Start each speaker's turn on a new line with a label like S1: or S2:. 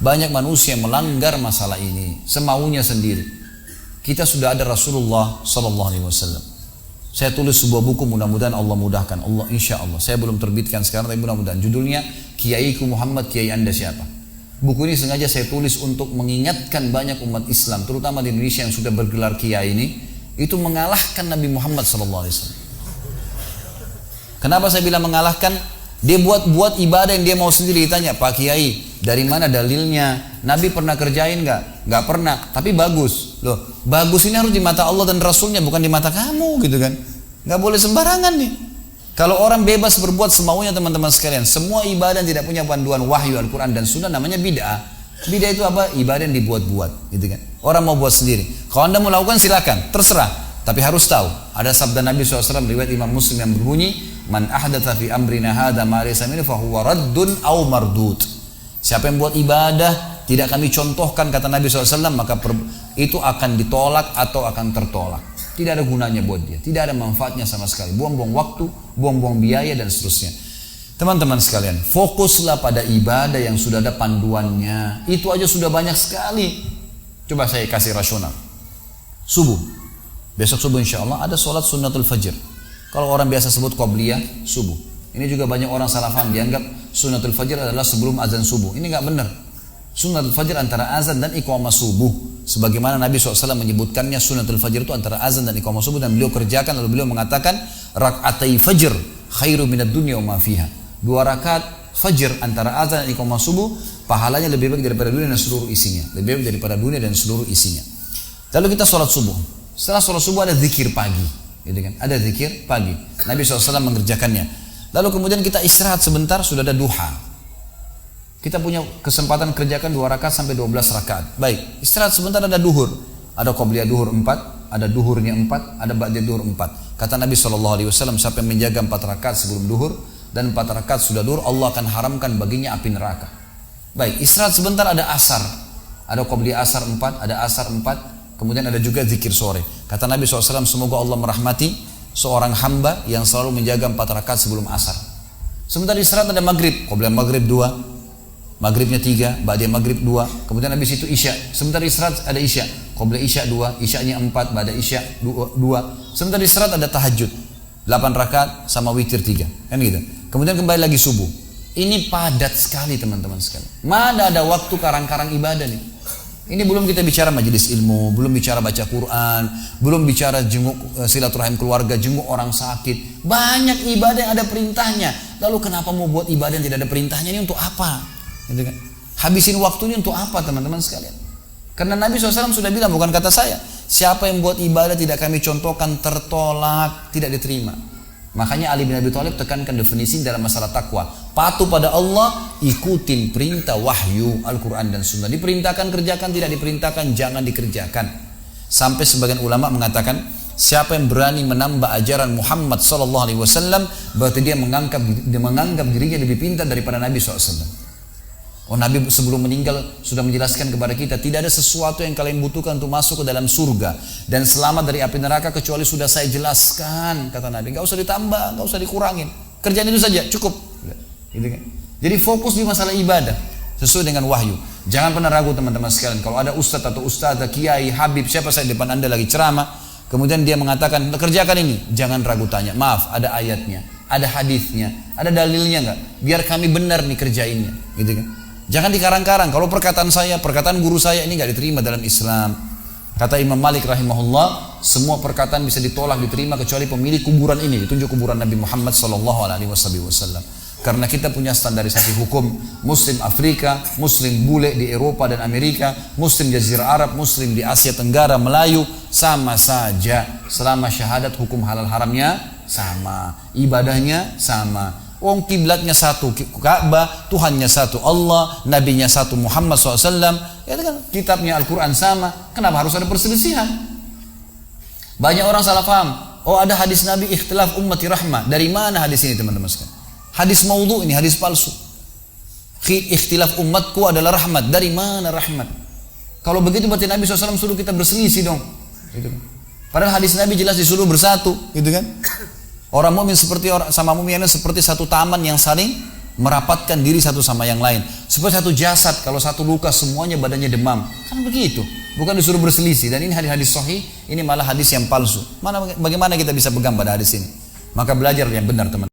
S1: Banyak manusia yang melanggar masalah ini semaunya sendiri. Kita sudah ada Rasulullah SAW. Saya tulis sebuah buku, mudah-mudahan Allah mudahkan. Allah, insya Allah. Saya belum terbitkan sekarang, tapi mudah-mudahan. Judulnya Kiaiku Muhammad, Kiai Anda siapa? Buku ini sengaja saya tulis untuk mengingatkan banyak umat Islam, terutama di Indonesia yang sudah bergelar Kiai ini, itu mengalahkan Nabi Muhammad SAW. Kenapa saya bilang mengalahkan? Dia buat ibadah yang dia mau sendiri. Ditanya, Pak Kiai, dari mana dalilnya? Nabi pernah kerjain nggak? Nggak pernah, tapi bagus. Loh, bagus ini harus di mata Allah dan Rasulnya, bukan di mata kamu gitu kan? Nggak boleh sembarangan nih. Kalau orang bebas berbuat semaunya teman-teman sekalian, semua ibadah yang tidak punya panduan wahyu Al-Quran dan Sunnah namanya bid'ah. Bid'ah itu apa? Ibadah yang dibuat-buat, gitu kan? Orang mau buat sendiri. Kalau Anda mau lakukan silakan, terserah. Tapi harus tahu, ada sabda Nabi SAW riwayat Imam Muslim yang berbunyi, Man ahdatha fi amrina hadha ma laysa minhu fahuwa raddun aw mardud. Siapa yang buat ibadah tidak kami contohkan kata Nabi SAW, maka itu akan ditolak atau akan tertolak. Tidak ada gunanya buat dia, tidak ada manfaatnya sama sekali. Buang-buang waktu, buang-buang biaya dan seterusnya. Teman-teman sekalian, fokuslah pada ibadah yang sudah ada panduannya. Itu aja sudah banyak sekali. Coba saya kasih rasional. Subuh, besok subuh insya Allah ada sholat sunnatul fajr. Kalau orang biasa sebut qobliyah subuh. Ini juga banyak orang salah paham, dianggap sunnatul fajr adalah sebelum azan subuh. Ini nggak benar. Sunnatul fajr antara azan dan iqamah subuh. Sebagaimana Nabi SAW menyebutkannya, sunnatul fajr itu antara azan dan iqamah subuh, dan beliau kerjakan, lalu beliau mengatakan rak'atai fajr khairu minad dunya wa ma fiha. 2 rakaat fajr antara azan dan iqamah subuh pahalanya lebih baik daripada dunia dan seluruh isinya. Lebih baik daripada dunia dan seluruh isinya. Lalu kita sholat subuh. Setelah sholat subuh ada zikir pagi. Gitu kan? Ada zikir pagi. Nabi SAW mengerjakannya. Lalu kemudian kita istirahat sebentar, sudah ada duha. Kita punya kesempatan kerjakan 2 rakaat sampai 12 rakaat. Baik, istirahat sebentar, ada duhur. Ada qobliyah duhur 4, ada duhurnya 4, ada ba'diyah duhur 4. Kata Nabi SAW, siapa yang menjaga 4 rakaat sebelum duhur dan 4 rakaat sudah duhur, Allah akan haramkan baginya api neraka. Baik, istirahat sebentar, ada asar. Ada qobliyah asar 4, ada asar 4. Kemudian ada juga zikir sore. Kata Nabi SAW, semoga Allah merahmati seorang hamba yang selalu menjaga 4 rakaat sebelum asar. Sebentar istirahat ada maghrib. Qobliyah maghrib 2, maghribnya 3, ba'diyah maghrib 2. Kemudian habis itu isya. Sebentar istirahat ada isya. Qobliyah isya 2, isyanya 4, ba'diyah isya 2. Sebentar istirahat ada tahajud. 8 rakaat sama witir 3. Kan gitu. Kemudian kembali lagi subuh. Ini padat sekali teman-teman sekalian. Mana ada waktu karang-karang ibadah nih. Ini belum kita bicara majelis ilmu, belum bicara baca Quran, belum bicara jenguk silaturahim keluarga, jenguk orang sakit. Banyak ibadah yang ada perintahnya. Lalu kenapa mau buat ibadah yang tidak ada perintahnya? Ini untuk apa? Gitu kan? Habisin waktunya untuk apa teman-teman sekalian? Karena Nabi SAW sudah bilang, bukan kata saya, siapa yang buat ibadah tidak kami contohkan tertolak, tidak diterima. Makanya Ali bin Abi Thalib tekankan definisi dalam masalah takwa. Patuh pada Allah, ikutin perintah wahyu Al-Quran dan Sunnah. Diperintahkan kerjakan, tidak diperintahkan jangan dikerjakan. Sampai sebagian ulama mengatakan, siapa yang berani menambah ajaran Muhammad SAW, berarti dia menganggap dirinya lebih pintar daripada Nabi SAW. Oh, Nabi sebelum meninggal sudah menjelaskan kepada kita, tidak ada sesuatu yang kalian butuhkan untuk masuk ke dalam surga dan selamat dari api neraka kecuali sudah saya jelaskan, kata Nabi. Gak usah ditambah, gak usah dikurangin, kerjaan itu saja cukup. Gitu kan? Jadi fokus di masalah ibadah sesuai dengan wahyu. Jangan pernah ragu teman-teman sekalian. Kalau ada ustadz atau ustadzah, kiai, habib, siapa saya depan anda lagi ceramah, kemudian dia mengatakan kerjakan ini, jangan ragu tanya. Maaf, ada ayatnya, ada hadisnya, ada dalilnya nggak? Biar kami benar nih kerjainnya, gitu kan? Jangan dikarang-karang. Kalau perkataan saya, perkataan guru saya ini nggak diterima dalam Islam. Kata Imam Malik rahimahullah, semua perkataan bisa ditolak, diterima kecuali pemilik kuburan ini. Ditunjuk kuburan Nabi Muhammad SAW. Karena kita punya standarisasi hukum. Muslim Afrika, Muslim bule di Eropa dan Amerika, Muslim Jazirah Arab, Muslim di Asia Tenggara, Melayu, sama saja. Selama syahadat hukum halal haramnya sama, ibadahnya sama. Kiblatnya satu, Ka'bah, Tuhannya satu, Allah, Nabinya satu, Muhammad SAW. Ya kan, kitabnya Al-Quran sama. Kenapa harus ada perselisihan? Banyak orang salah paham. Oh, ada hadis Nabi ikhtilaf ummati rahmah. Dari mana hadis ini teman-teman sekalian? Hadis maudhu ini, hadis palsu. Ikhtilaf umatku adalah rahmat. Dari mana rahmat? Kalau begitu berarti Nabi SAW suruh kita berselisih dong. Gitu kan? Padahal hadis Nabi jelas disuruh bersatu, gitu kan? Orang mukmin seperti sama mukmin seperti satu taman yang saling merapatkan diri satu sama yang lain. Seperti satu jasad, kalau satu luka semuanya badannya demam. Kan begitu. Bukan disuruh berselisih. Dan ini hadis-hadis sahih, ini malah hadis yang palsu. Bagaimana kita bisa pegang pada hadis ini? Maka belajar yang benar teman.